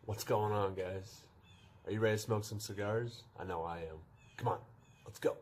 What's going on, guys? Are you ready to smoke some cigars? I know I am. Come on, let's go.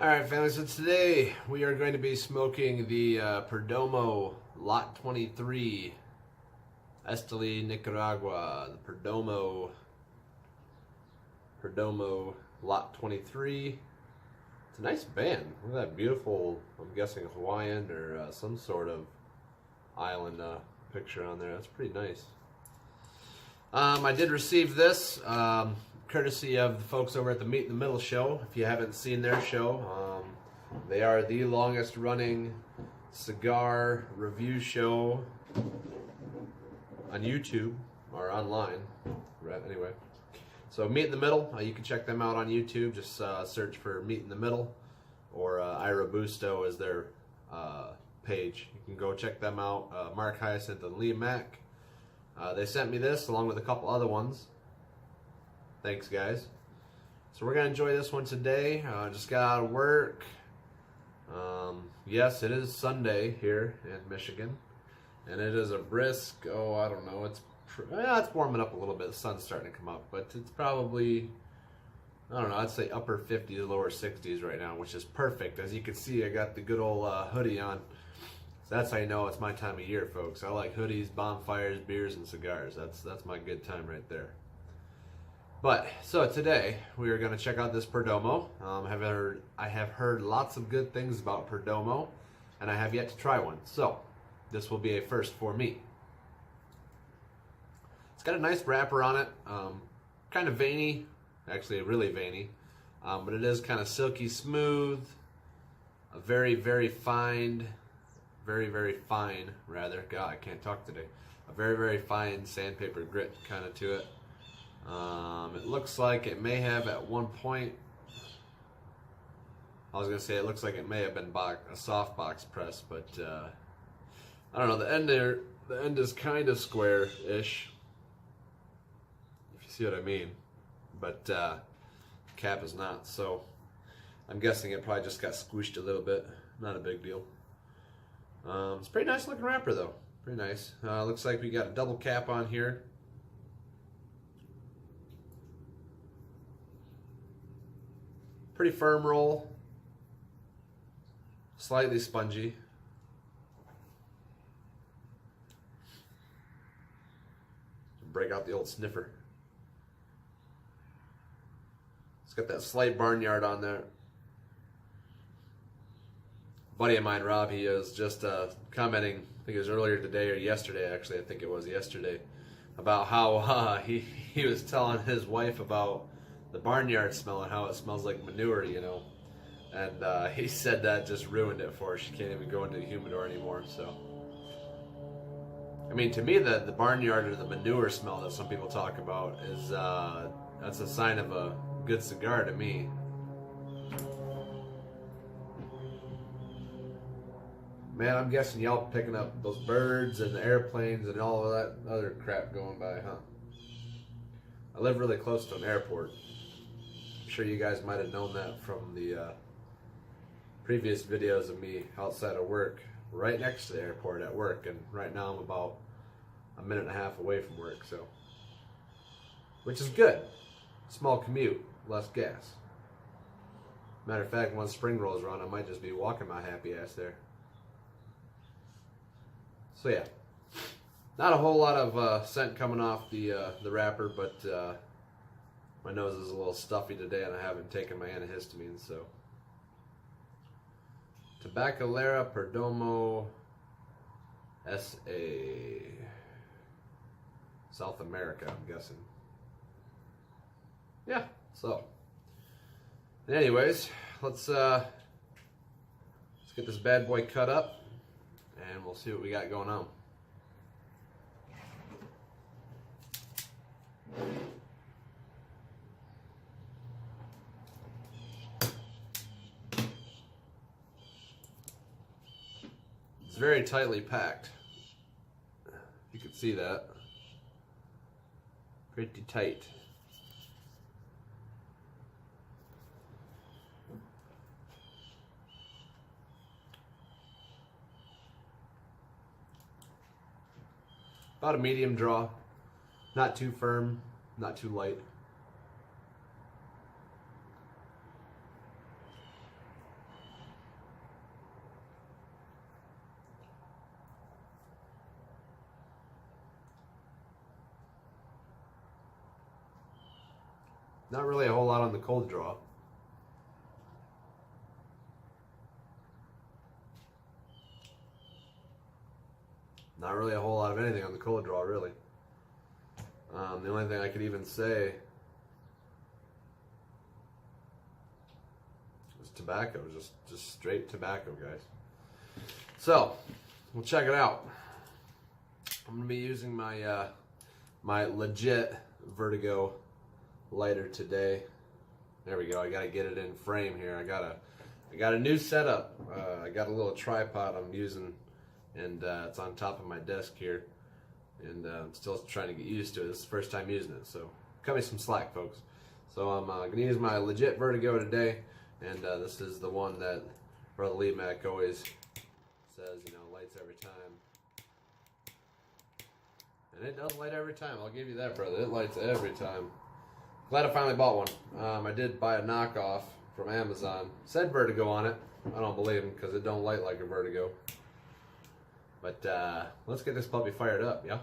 Alright, family, so today we are going to be smoking the Perdomo Lot 23, Esteli, Nicaragua. The Perdomo Lot 23. It's a nice band. Look at that beautiful, I'm guessing Hawaiian or some sort of island picture on there. That's pretty nice. I did receive this courtesy of the folks over at the Meet in the Middle show. If you haven't seen their show, they are the longest running cigar review show on YouTube or online. Right, anyway. So Meet in the Middle, you can check them out on YouTube. Just search for Meet in the Middle, or Ira Busto is their page. You can go check them out. Mark Hyacinth and Lee Mack. They sent me this along with a couple other ones. Thanks, guys. So we're going to enjoy this one today. Just got out of work. Yes, it is Sunday here in Michigan. And it is a brisk, I don't know, it's warming up a little bit. The sun's starting to come up. But it's probably, I don't know, I'd say upper 50s, lower 60s right now, which is perfect. As you can see, I got the good old hoodie on. So that's how you know it's my time of year, folks. I like hoodies, bonfires, beers, and cigars. That's my good time right there. But, so today, we are going to check out this Perdomo. I have heard lots of good things about Perdomo, and I have yet to try one. So, this will be a first for me. It's got a nice wrapper on it. Kind of veiny. Actually, really veiny. But it is kind of silky smooth. A very, very fine... very fine, rather. God, I can't talk today. A very, very fine sandpaper grit kind of to it. It looks like it may have at one point, I was going to say it looks like it may have been a soft box press, but I don't know, the end is kind of square-ish, if you see what I mean, but the cap is not, so I'm guessing it probably just got squished a little bit. Not a big deal. It's a pretty nice looking wrapper though, pretty nice. Looks like we got a double cap on here. Pretty firm roll, slightly spongy. Break out the old sniffer. It's got that slight barnyard on there. A buddy of mine, Rob, he was just commenting, I think it was earlier today or yesterday, actually, I think it was yesterday, about how he was telling his wife about the barnyard smell and how it smells like manure, you know. And he said that just ruined it for her. She can't even go into the humidor anymore, so. I mean, to me, the barnyard or the manure smell that some people talk about is, that's a sign of a good cigar to me. Man, I'm guessing y'all picking up those birds and the airplanes and all of that other crap going by, huh? I live really close to an airport. I'm sure you guys might have known that from the previous videos of me outside of work, right next to the airport at work, and right now I'm about a minute and a half away from work, so, which is good. Small commute, less gas. Matter of fact, once spring rolls around, I might just be walking my happy ass there. So yeah, not a whole lot of scent coming off the wrapper, but My nose is a little stuffy today, and I haven't taken my antihistamine, so. Tabacalera Perdomo SA. South America, I'm guessing. Yeah, so. Anyways, let's get this bad boy cut up, and we'll see what we got going on. It's very tightly packed. You can see that. Pretty tight. About a medium draw. Not too firm, not too light. Not really a whole lot on the cold draw. Not really a whole lot of anything on the cold draw, really. The only thing I could even say was tobacco, just straight tobacco, guys. So, we'll check it out. I'm gonna be using my my legit Vertigo lighter today. There we go. I gotta get it in frame here. I got a new setup. I got a little tripod I'm using, and it's on top of my desk here, and I'm still trying to get used to it. This is the first time using it, so cut me some slack, folks. So I'm gonna use my legit Vertigo today, and this is the one that Brother Lee Mac always says, you know, lights every time. And it does light every time. I'll give you that, brother. It lights every time. Glad I finally bought one. I did buy a knockoff from Amazon. Said Vertigo on it. I don't believe him because it don't light like a Vertigo. But let's get this puppy fired up, yeah?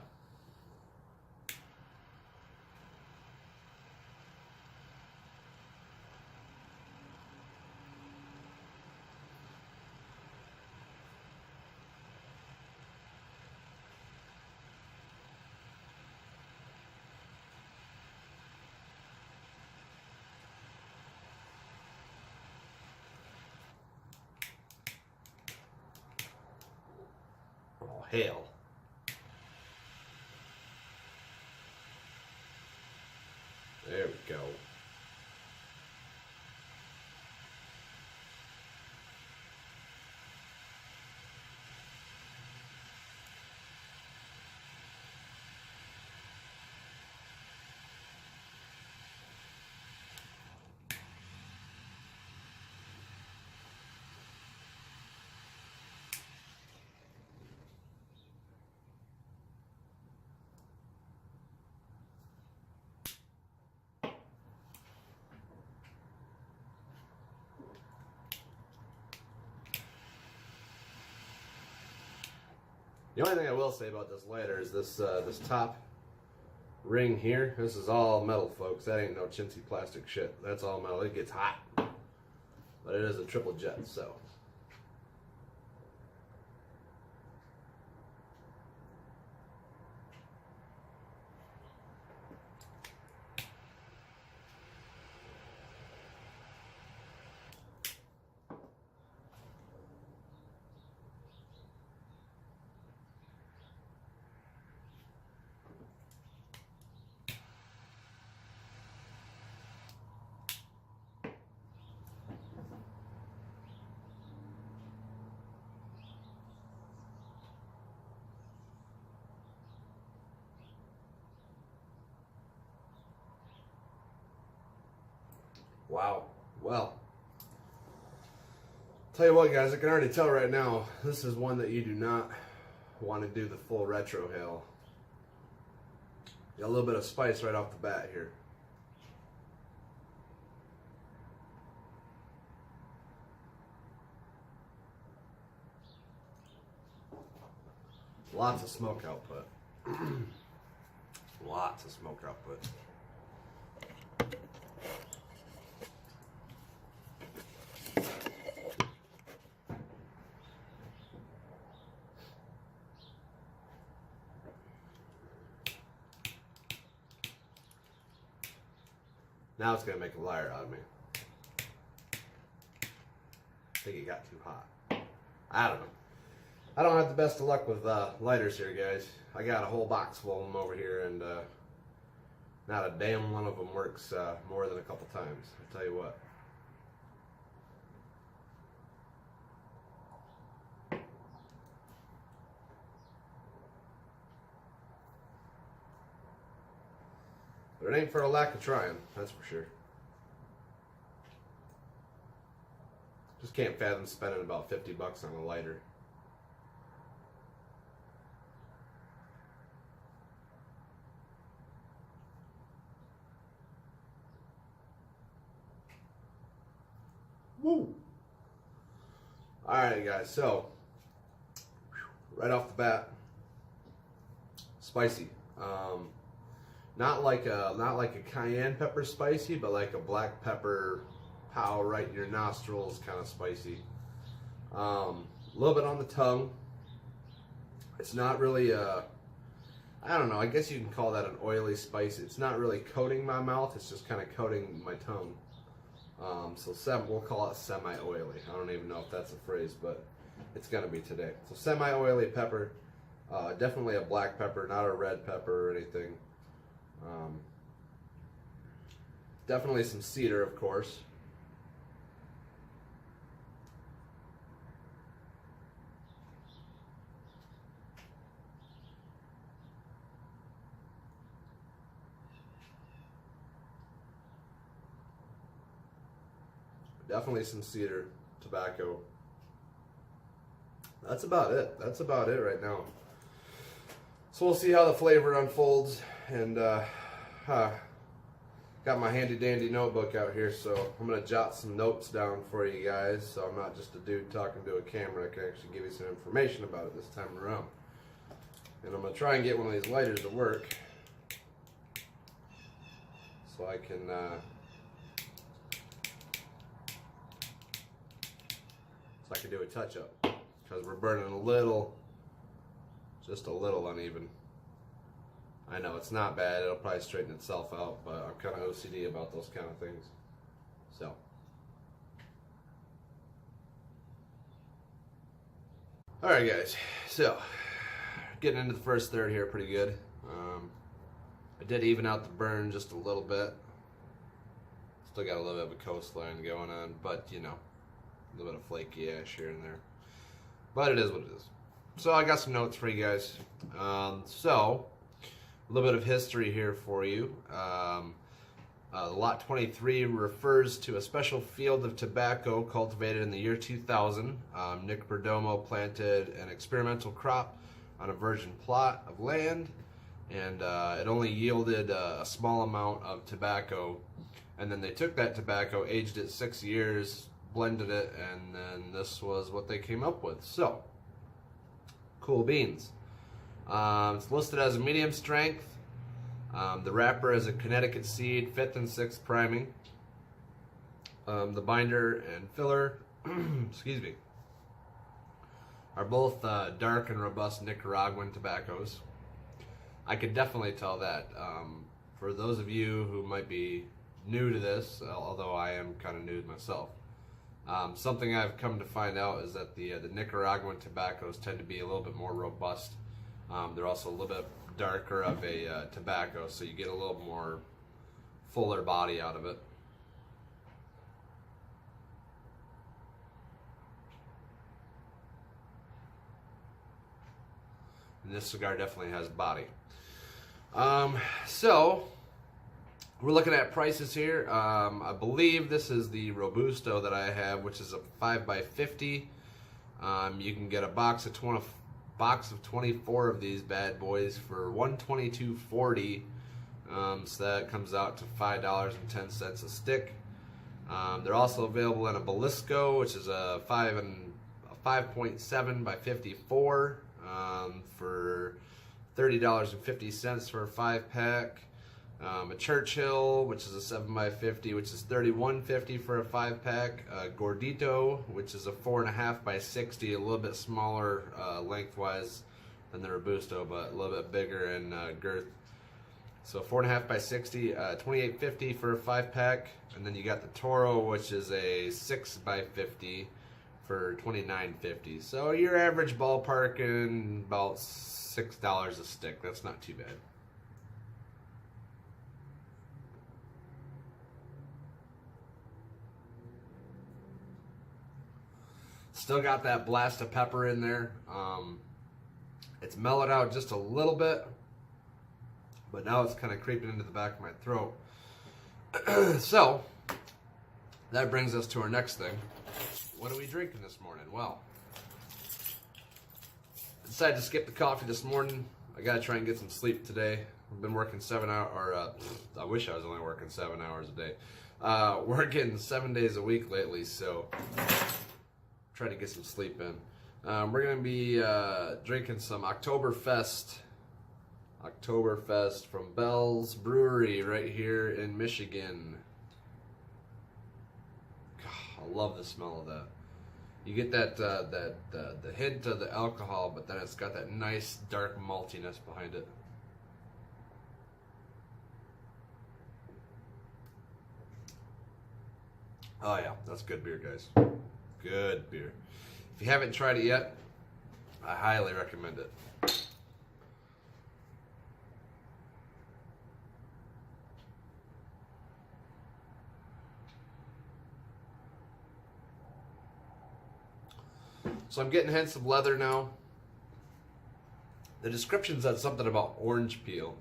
Oh, hell. There we go. The only thing I will say about this lighter is this this top ring here. This is all metal, folks. That ain't no chintzy plastic shit. That's all metal. It gets hot, but it is a triple jet, so. Wow. Well, tell you what, guys, I can already tell right now, this is one that you do not want to do the full retrohale. Got a little bit of spice right off the bat here. Lots of smoke output. Lots of smoke output. Now it's going to make a liar out of me. I think it got too hot. I don't know. I don't have the best of luck with lighters here, guys. I got a whole box full of them over here, and not a damn one of them works more than a couple times. I'll tell you what. But it ain't for a lack of trying, that's for sure. Just can't fathom spending about 50 bucks on a lighter. Woo! Alright guys, so right off the bat, spicy. Not like a cayenne pepper spicy, but like a black pepper pow right in your nostrils kind of spicy. A little bit on the tongue. It's not really I don't know, I guess you can call that an oily spice. It's not really coating my mouth, it's just kind of coating my tongue. So we'll call it semi-oily. I don't even know if that's a phrase, but it's gonna be today. So semi-oily pepper, definitely a black pepper, not a red pepper or anything. Definitely some cedar, of course. Definitely some cedar tobacco. That's about it. That's about it right now. So we'll see how the flavor unfolds, and got my handy dandy notebook out here, so I'm gonna jot some notes down for you guys, so I'm not just a dude talking to a camera. I can actually give you some information about it this time around. And I'm gonna try and get one of these lighters to work, so I can do a touch-up, because we're burning a little, just a little uneven. I know it's not bad, it'll probably straighten itself out, but I'm kind of OCD about those kind of things. So, alright guys, so getting into the first third here pretty good. I did even out the burn just a little bit. Still got a little bit of a coastline going on, but you know, a little bit of flaky ash here and there. But it is what it is. So I got some notes for you guys. So, a little bit of history here for you. Lot 23 refers to a special field of tobacco cultivated in the year 2000. Nick Perdomo planted an experimental crop on a virgin plot of land, and it only yielded a small amount of tobacco. And then they took that tobacco, aged it 6 years, blended it, and then this was what they came up with. So, cool beans. It's listed as a medium strength. The wrapper is a Connecticut seed, 5th and 6th priming. The binder and filler, excuse me, are both dark and robust Nicaraguan tobaccos. I could definitely tell that. For those of you who might be new to this, although I am kind of new to myself, something I've come to find out is that the Nicaraguan tobaccos tend to be a little bit more robust. They're also a little bit darker of a tobacco, so you get a little more fuller body out of it. And this cigar definitely has body. So we're looking at prices here. I believe this is the Robusto that I have, which is a 5x50. You can get a box of 24 of these bad boys for $122.40. So that comes out to $5.10 a stick. They're also available in a Belisco, which is a 5.7 by 54 for $30.50 for a 5-pack. A Churchill, which is a 7x50, which is $31.50 for a 5-pack. Gordito, which is a 4.5 by 60, a little bit smaller lengthwise than the Robusto, but a little bit bigger in girth, So 4.5 by 60, $28.50 for a 5-pack, and then you got the Toro, which is a 6 by 50 for $29.50. So your average ballpark in about $6 a stick. That's not too bad. Still got that blast of pepper in there. It's mellowed out just a little bit, but now it's kind of creeping into the back of my throat. So, that brings us to our next thing. What are we drinking this morning? Well, I decided to skip the coffee this morning. I gotta try and get some sleep today. I've been working 7 hours, or I wish I was only working 7 hours a day. Working 7 days a week lately, so try to get some sleep in. We're gonna be drinking some Oktoberfest from Bell's Brewery right here in Michigan. God, I love the smell of that. You get that the hint of the alcohol, but then it's got that nice dark maltiness behind it. Oh yeah, that's good beer, guys. Good beer. If you haven't tried it yet, I highly recommend it. So I'm getting hints of leather now. The description said something about orange peel.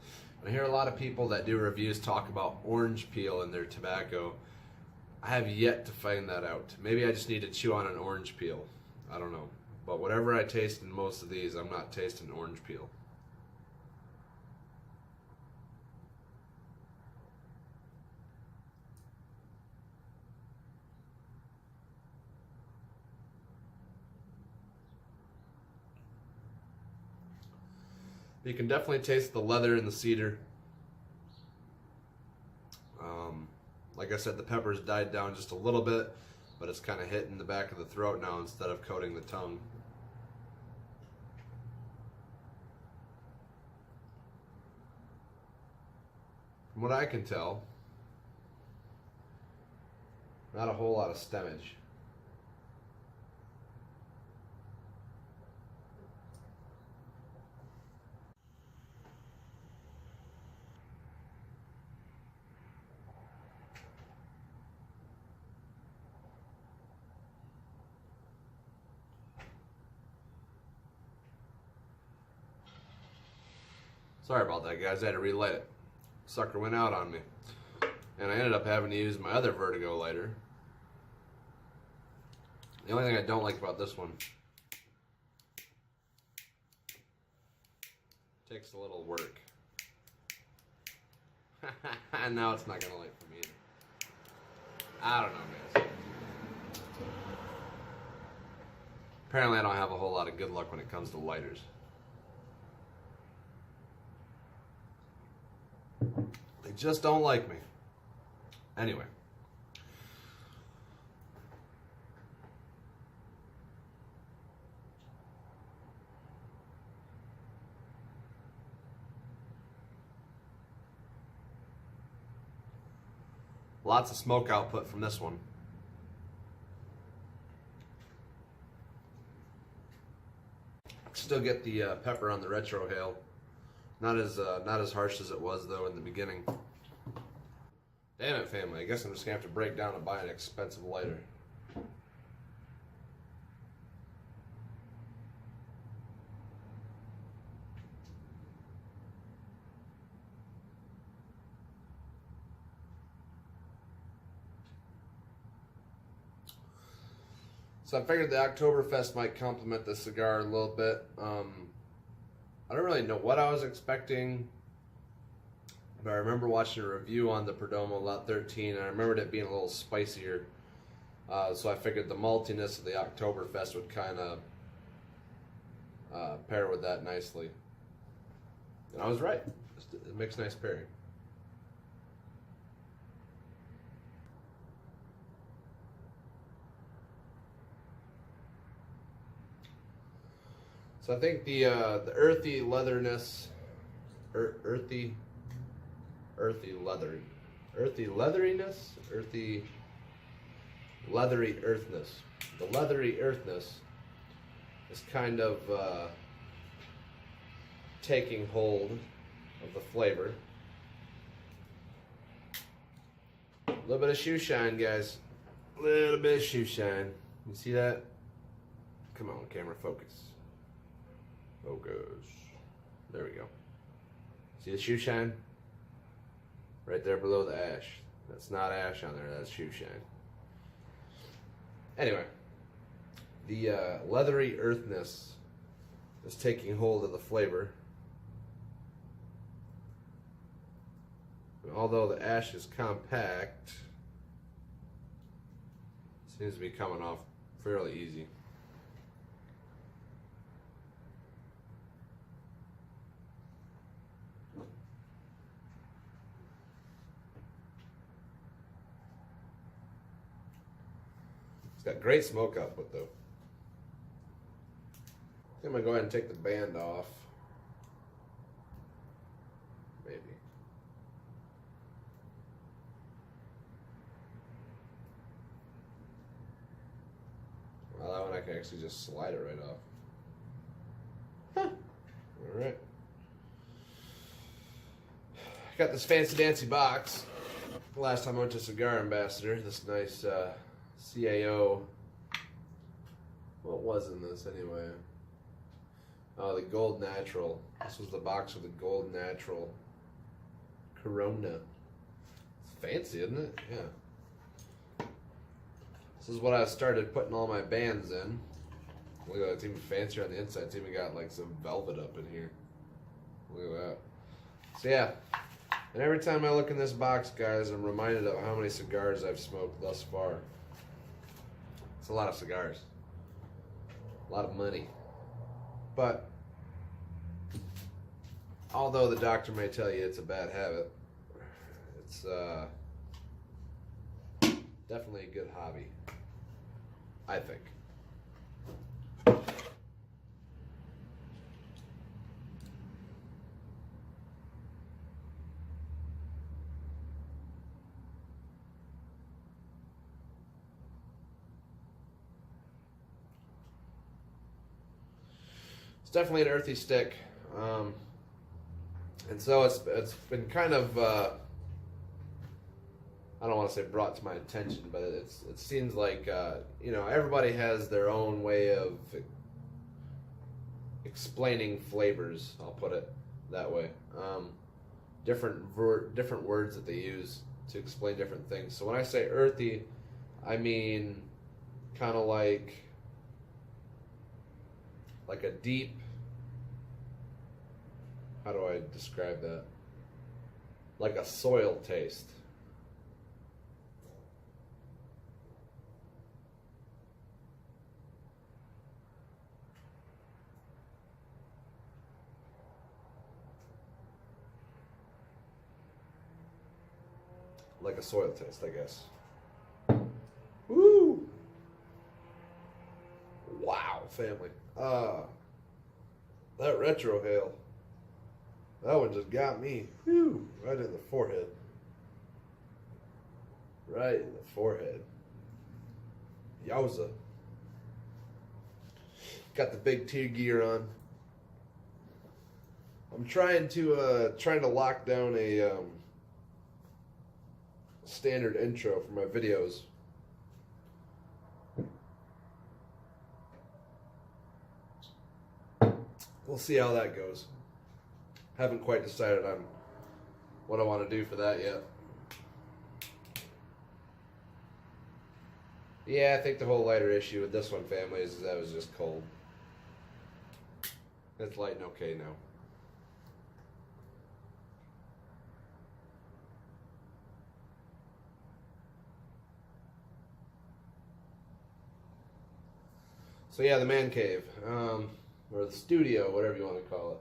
I hear a lot of people that do reviews talk about orange peel in their tobacco. I have yet to find that out. Maybe I just need to chew on an orange peel. I don't know. But whatever I taste in most of these, I'm not tasting orange peel. You can definitely taste the leather and the cedar. Like I said, the pepper's died down just a little bit, but it's kind of hitting the back of the throat now instead of coating the tongue. From what I can tell, not a whole lot of stemmage. Sorry about that, guys. I had to relight it. Sucker went out on me. And I ended up having to use my other Vertigo lighter. The only thing I don't like about this one, takes a little work. And now it's not going to light for me either. I don't know, guys. Apparently I don't have a whole lot of good luck when it comes to lighters. They just don't like me. Anyway. Lots of smoke output from this one. Still get the pepper on the retrohale. Not as harsh as it was though in the beginning. Damn it, family! I guess I'm just gonna have to break down and buy an expensive lighter. So I figured the Oktoberfest might complement the cigar a little bit. I don't really know what I was expecting, but I remember watching a review on the Perdomo Lot 13, and I remembered it being a little spicier. So I figured the maltiness of the Oktoberfest would kind of pair with that nicely. And I was right. It makes a nice pairing. So I think the earthy leatherness, earthy earthy leatheriness, earthy leathery earthness. The leathery earthness is kind of taking hold of the flavor. A little bit of shoe shine, guys. A little bit of shoe shine. You see that? Come on, camera, focus. Focus. There we go. See the shoe shine? Right there below the ash. That's not ash on there, that's shoe shine. Anyway, the leathery earthness is taking hold of the flavor. And although the ash is compact, it seems to be coming off fairly easy. It's got great smoke output though. I'm gonna go ahead and take the band off. Maybe. Well, that one I can actually just slide it right off. Huh. Alright. Got this fancy dancy box. Last time I went to Cigar Ambassador, this nice CAO. What was in this anyway? Oh, the Gold Natural. This was the box with the Gold Natural Corona. It's fancy, isn't it? Yeah. This is what I started putting all my bands in. Look at that, it's even fancier on the inside. It's even got like some velvet up in here. Look at that. So yeah. And every time I look in this box, guys, I'm reminded of how many cigars I've smoked thus far. It's a lot of cigars. A lot of money. But, although the doctor may tell you it's a bad habit, it's definitely a good hobby, I think. It's definitely an earthy stick, and so it's been kind of I don't want to say brought to my attention, but it seems like you know, everybody has their own way of explaining flavors. I'll put it that way. Different words that they use to explain different things. So when I say earthy, I mean kind of like a deep, how do I describe that? Like a soil taste. Like a soil taste, I guess. Woo! Wow, family. That retro hail. That one just got me. Whew, right in the forehead. Right in the forehead. Yowza. Got the big tear gear on. I'm trying to lock down a standard intro for my videos. We'll see how that goes. Haven't quite decided on what I want to do for that yet. Yeah, I think the whole lighter issue with this one, family, is that it was just cold. It's light and okay now. So yeah, the man cave, or the studio, whatever you want to call it.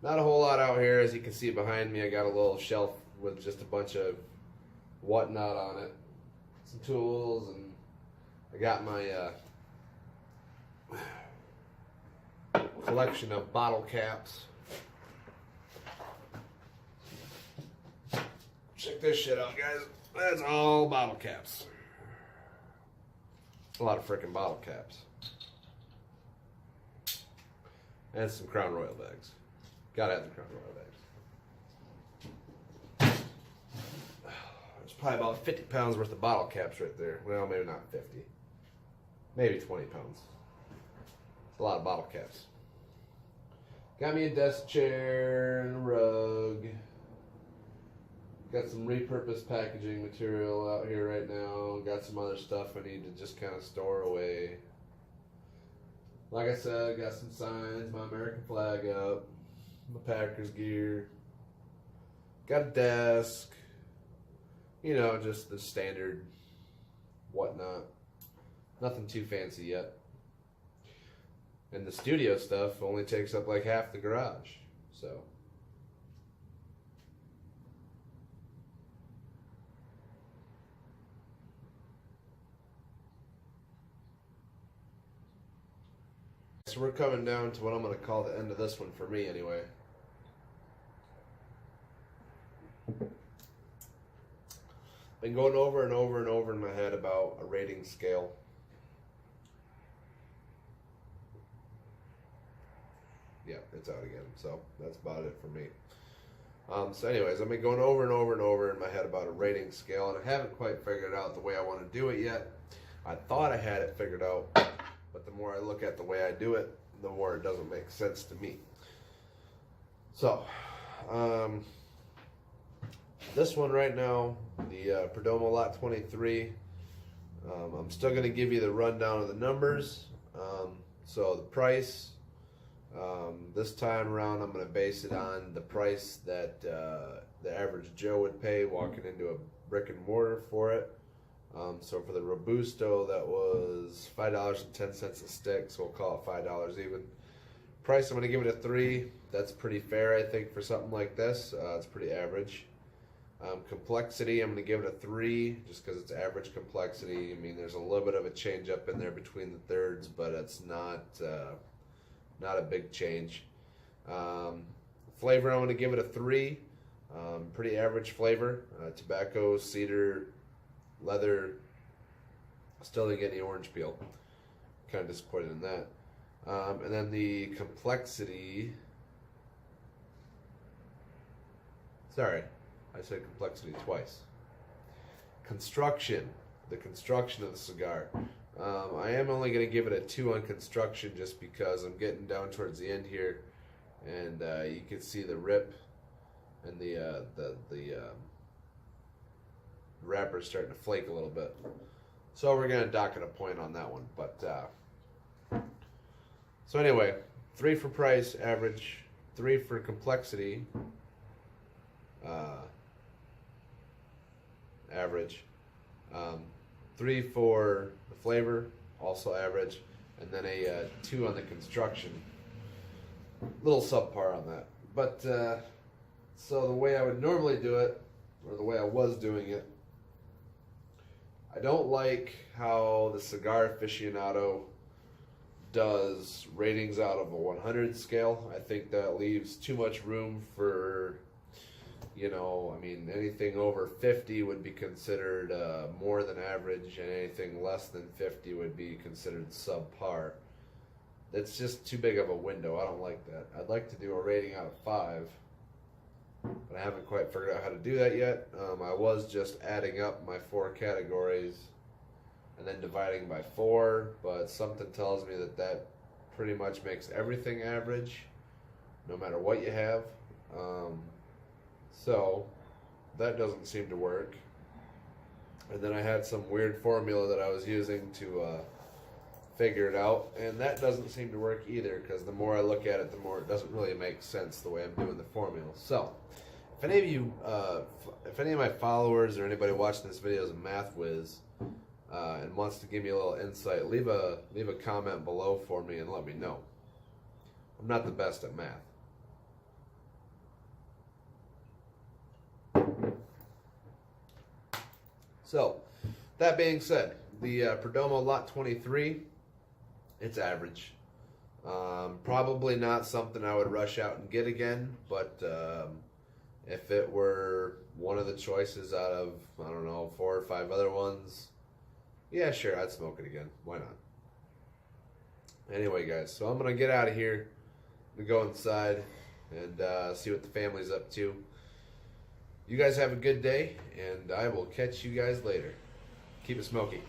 Not a whole lot out here. As you can see behind me, I got a little shelf with just a bunch of whatnot on it. Some tools, and I got my collection of bottle caps. check this shit out, guys. That's all bottle caps. A lot of freaking bottle caps. And some Crown Royal bags. Gotta have the Crown Royal bags. There's probably about 50 pounds worth of bottle caps right there. Well, maybe not 50. Maybe 20 pounds. It's a lot of bottle caps. Got me a desk chair and a rug. Got some repurposed packaging material out here right now. Got some other stuff I need to just kind of store away. Like I said, got some signs, my American flag up, my Packers gear. Got a desk. You know, just the standard whatnot. Nothing too fancy yet. And the studio stuff only takes up like half the garage. So. So we're coming down to what I'm going to call the end of this one for me anyway. Been going over and over and over in my head about a rating scale. Yeah, it's out again. So that's about it for me. So anyways, I've been going over and over and over in my head about a rating scale, and I haven't quite figured out the way I want to do it yet. I thought I had it figured out, but the more I look at the way I do it, the more it doesn't make sense to me. So, this one right now, the Perdomo Lot 23, I'm still going to give you the rundown of the numbers. So the price, this time around I'm going to base it on the price that the average Joe would pay walking into a brick and mortar for it. So for the Robusto, that was $5.10 a stick, so we'll call it $5 even. Price, I'm going to give it a 3. That's pretty fair, I think, for something like this. It's pretty average. Complexity, I'm going to give it a 3, just because it's average complexity. I mean, there's a little bit of a change up in there between the thirds, but it's not a big change. Flavor, I'm going to give it a 3. Pretty average flavor. Tobacco, cedar, leather. Still didn't get any orange peel. Kind of disappointed in that. And then the complexity. Sorry, I said complexity twice. Construction. The construction of the cigar. I am only going to give it a 2 on construction just because I'm getting down towards the end here, and you can see the rip and the wrapper's starting to flake a little bit. So we're going to dock it a point on that one. But so anyway, 3 for price, average. 3 for complexity, average. 3 for the flavor, also average. And then a 2 on the construction. Little subpar on that. But so the way I would normally do it, or the way I was doing it, I don't like how the Cigar Aficionado does ratings out of a 100 scale. I think that leaves too much room for, you know, I mean, anything over 50 would be considered more than average, and anything less than 50 would be considered subpar. It's just too big of a window. I don't like that. I'd like to do a rating out of 5. But I haven't quite figured out how to do that yet. I was just adding up my 4 categories and then dividing by 4, but something tells me that that pretty much makes everything average, no matter what you have. So that doesn't seem to work. And then I had some weird formula that I was using to figure it out, and that doesn't seem to work either, because the more I look at it, the more it doesn't really make sense the way I'm doing the formula. So if any of you, if any of my followers or anybody watching this video is a math whiz and wants to give me a little insight, leave a comment below for me and let me know. I'm not the best at math. So that being said, the Perdomo Lot 23, it's average. Probably not something I would rush out and get again, but If it were one of the choices out of, I don't know, 4 or 5 other ones, yeah, sure, I'd smoke it again. Why not? Anyway, guys, so I'm going to get out of here and go inside and see what the family's up to. You guys have a good day, and I will catch you guys later. Keep it smoky.